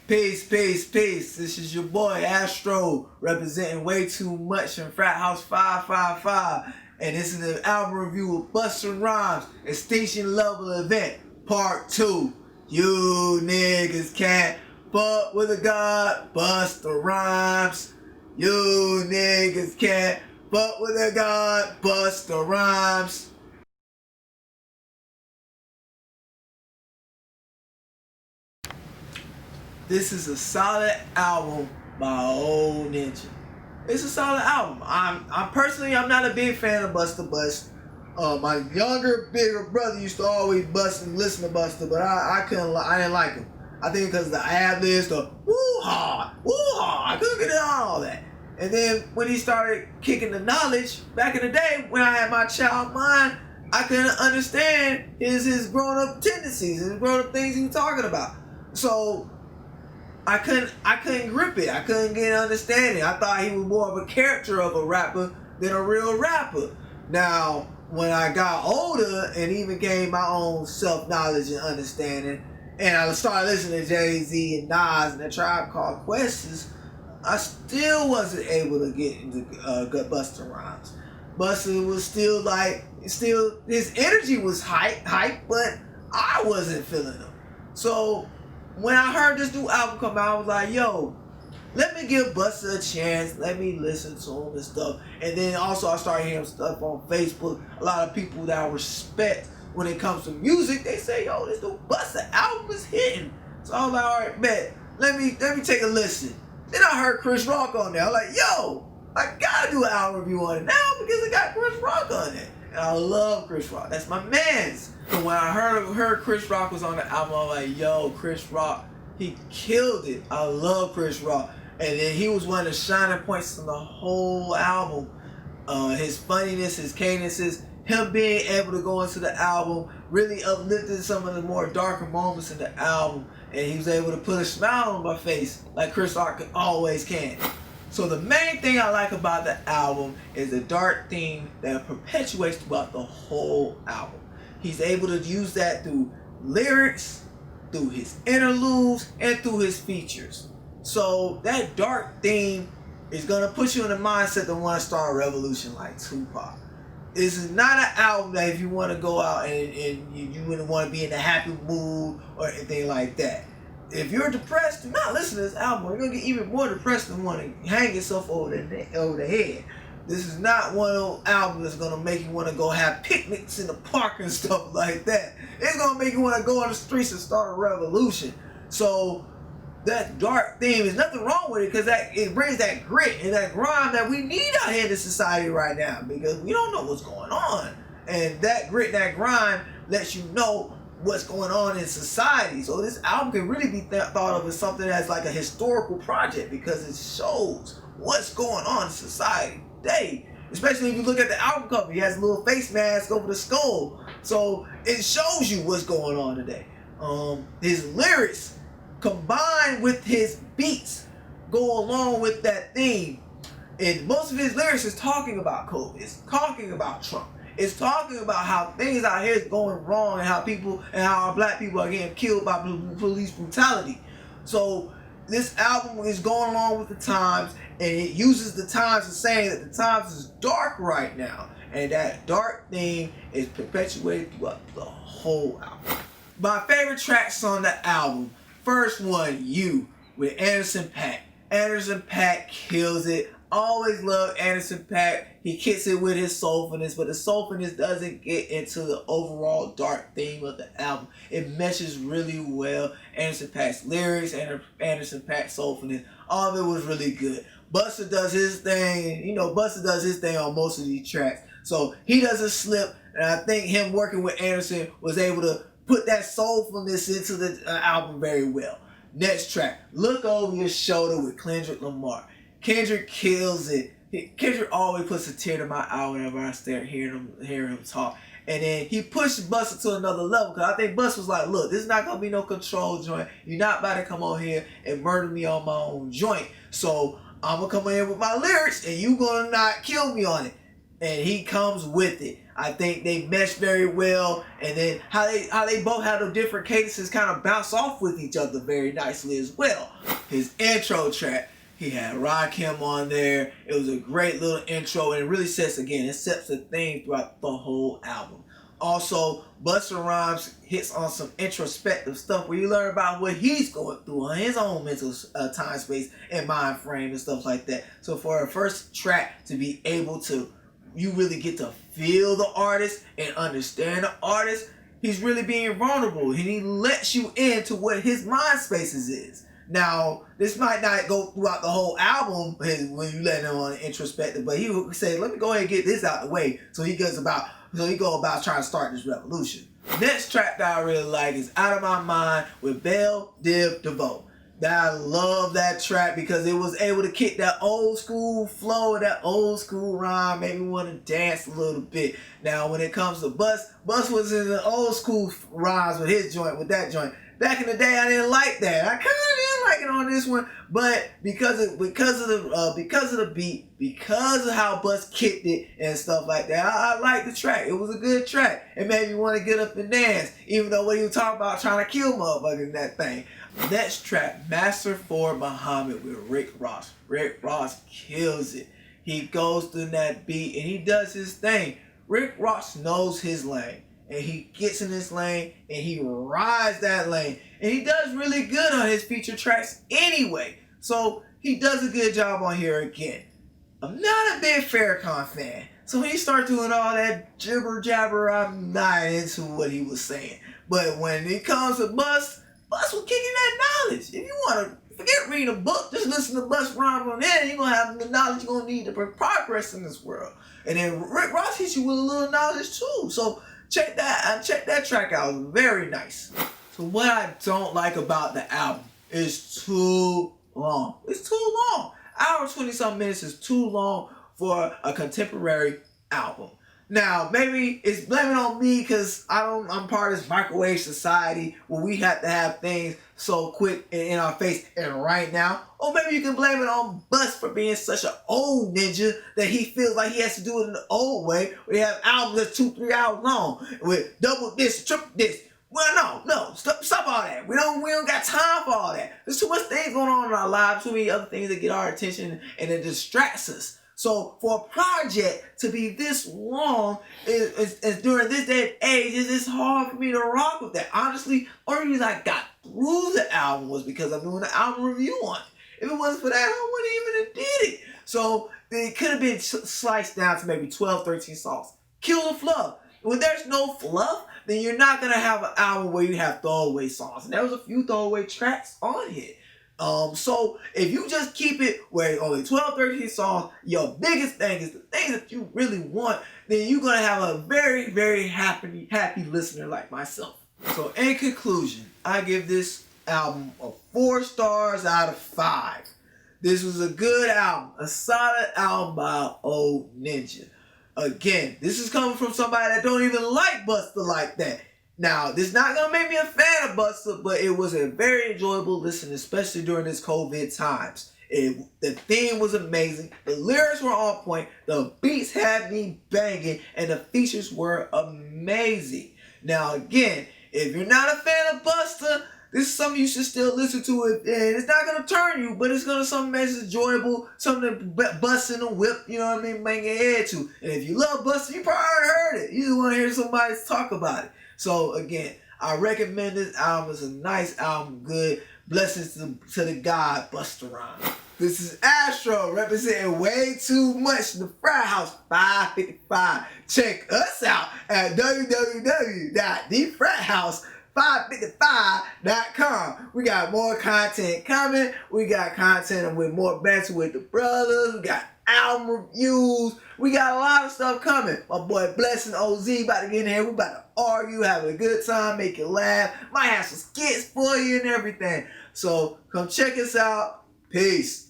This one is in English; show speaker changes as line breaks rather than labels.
Peace, peace, peace. This is your boy Astro representing Way Too Much in Frat House 555. And this is the album review of Busta Rhymes Extinction Level Event Part 2. You niggas can't fuck with a god, Busta Rhymes. You niggas can't fuck with a god, Busta Rhymes. This is a solid album by old Ninja. It's a solid album. I'm personally not a big fan of Busta Bust. My younger, bigger brother used to always bust and listen to Busta, but I didn't like him. I think because the ad-libs, the woo-ha, I couldn't get all that. And then when he started kicking the knowledge, back in the day when I had my child mind, I couldn't understand his grown-up tendencies, his grown-up things he was talking about. So I couldn't grip it. I couldn't get an understanding. I thought he was more of a character of a rapper than a real rapper. Now, when I got older and even gained my own self-knowledge and understanding, and I started listening to Jay-Z and Nas and the Tribe Called Quest, I still wasn't able to get into Busta Rhymes. Busta was still his energy was hype, but I wasn't feeling him. So when I heard this new album come out, I was like, yo, let me give Busta a chance. Let me listen to him and stuff. And then also I started hearing stuff on Facebook. A lot of people that I respect when it comes to music, they say, yo, this new Busta album is hitting. So I was like, all right, bet. Let me take a listen. Then I heard Chris Rock on there. I was like, yo, I gotta do an album review on it now because it got Chris Rock on it. And I love Chris Rock. That's my man's. And when I heard Chris Rock was on the album, I was like, yo, Chris Rock, he killed it. I love Chris Rock. And then he was one of the shining points in the whole album. His funniness, his cadences, him being able to go into the album really uplifted some of the more darker moments in the album. And he was able to put a smile on my face like Chris Rock always can. So the main thing I like about the album is the dark theme that perpetuates throughout the whole album. He's able to use that through lyrics, through his interludes, and through his features. So that dark theme is going to put you in the mindset to want to start a revolution like Tupac. This is not an album that if you want to go out and you wouldn't want to be in a happy mood or anything like that. If you're depressed, do not listen to this album. You're going to get even more depressed and want to hang yourself over the head. This is not one of those albums that's going to make you want to go have picnics in the park and stuff like that. It's going to make you want to go on the streets and start a revolution. So that dark theme, there's nothing wrong with it because it brings that grit and that grime that we need out here in this society right now because we don't know what's going on. And that grit and that grime lets you know what's going on in society. So this album can really be thought of as something that's like a historical project because it shows what's going on in society today. Especially if you look at the album cover, he has a little face mask over the skull. So it shows you what's going on today. His lyrics combined with his beats go along with that theme. And most of his lyrics is talking about COVID. It's talking about Trump. It's talking about how things out here is going wrong and how our black people are getting killed by police brutality. So this album is going along with the times and it uses the times as saying that the times is dark right now. And that dark theme is perpetuated throughout the whole album. My favorite tracks on the album, first one, You, with Anderson .Paak. Anderson .Paak kills it. Always love Anderson .Paak. He kicks it with his soulfulness, but the soulfulness doesn't get into the overall dark theme of the album. It meshes really well. Anderson .Paak's lyrics and Anderson .Paak's soulfulness, all of it was really good. Busta does his thing, Busta does his thing on most of these tracks. So he doesn't slip, and I think him working with Anderson was able to put that soulfulness into the album very well. Next track, Look Over Your Shoulder with Kendrick Lamar. Kendrick kills it. Kendrick always puts a tear to my eye whenever I start hearing him talk. And then he pushed Busta to another level because I think Busta was like, look, this is not going to be no control joint. You're not about to come on here and murder me on my own joint. So I'm going to come in here with my lyrics and you going to not kill me on it. And he comes with it. I think they mesh very well, and then how they both have the different cadences kind of bounce off with each other very nicely as well. his intro track. He had Rakim on there. It was a great little intro, and it really sets the theme throughout the whole album. Also, Busta Rhymes hits on some introspective stuff where you learn about what he's going through on his own mental time space and mind frame and stuff like that. So for a first track to be able to, you really get to feel the artist and understand the artist. He's really being vulnerable, and he lets you into what his mind spaces is. Now, this might not go throughout the whole album when you let him on introspective, but he would say, let me go ahead and get this out of the way. So he go about trying to start this revolution. Next track that I really like is Out of My Mind with Belle Div DeVoe. I love that track because it was able to kick that old school flow, that old school rhyme, made me want to dance a little bit. Now, when it comes to Bust was in the old school rhymes with that joint. Back in the day, I didn't like that. I kind of didn't like it on this one, but because of the beat, because of how Bust kicked it and stuff like that, I liked the track. It was a good track. It made me want to get up and dance, even though what he was talking about trying to kill motherfuckers in that thing. Next track, Master for Muhammad with Rick Ross. Rick Ross kills it. He goes through that beat and he does his thing. Rick Ross knows his lane. And he gets in this lane and he rides that lane. And he does really good on his feature tracks anyway. So he does a good job on here again. I'm not a big Farrakhan fan. So when he starts doing all that jibber jabber, I'm not into what he was saying. But when it comes to Bust was kicking that knowledge. If you want to forget reading a book, just listen to Bust rhyme on there. You're going to have the knowledge you're going to need to progress in this world. And then Rick Ross hits you with a little knowledge too. So check that track out. Very nice. So what I don't like about the album is too long. It's too long. Hour 20-something minutes is too long for a contemporary album. Now, maybe it's blaming on me because I'm part of this microwave society where we have to have things so quick and in our face and right now. Or maybe you can blame it on Bust for being such an old ninja that he feels like he has to do it in the old way, where he have albums that's 2-3 hours long with double this, triple this. Well, no, stop all that. We don't got time for all that. There's too much things going on in our lives, too many other things that get our attention and it distracts us. So for a project to be this long is during this day and age, it's hard for me to rock with that. Honestly, only reason I got through the album was because I'm doing an album review on it. If it wasn't for that, I wouldn't even have did it. So it could have been sliced down to maybe 12, 13 songs. Kill the fluff. When there's no fluff, then you're not going to have an album where you have throwaway songs. And there was a few throwaway tracks on here. So if you just keep it where only 12, 13 songs, your biggest thing is the things that you really want, then you're going to have a very, very happy listener like myself. So in conclusion, I give this album a 4 stars out of 5. This was a good album, a solid album by old ninja. Again, this is coming from somebody that don't even like Busta like that. Now, this is not going to make me a fan of Busta, but it was a very enjoyable listen, especially during this COVID times. The theme was amazing. The lyrics were on point. The beats had me banging, and the features were amazing. Now, again, if you're not a fan of Busta, this is something you should still listen to it, and it's not going to turn you, but it's going to something that's enjoyable, something that busts in the whip, you know what I mean, bang your head to. And if you love Busta, you probably already heard it. You just want to hear somebody talk about it. So again, I recommend this album. It's a nice album, good. Blessings to the God, Busta Rhymes. This is Astro representing way too much the Frat House 555. Check us out at www.thefrathouse555.com. We got more content coming. We got content with more banter with the brothers. We got album reviews. We got a lot of stuff coming. My boy Blessing OZ about to get in here. We about to argue, having a good time, make you laugh. Might have some skits for you and everything. So come check us out. Peace.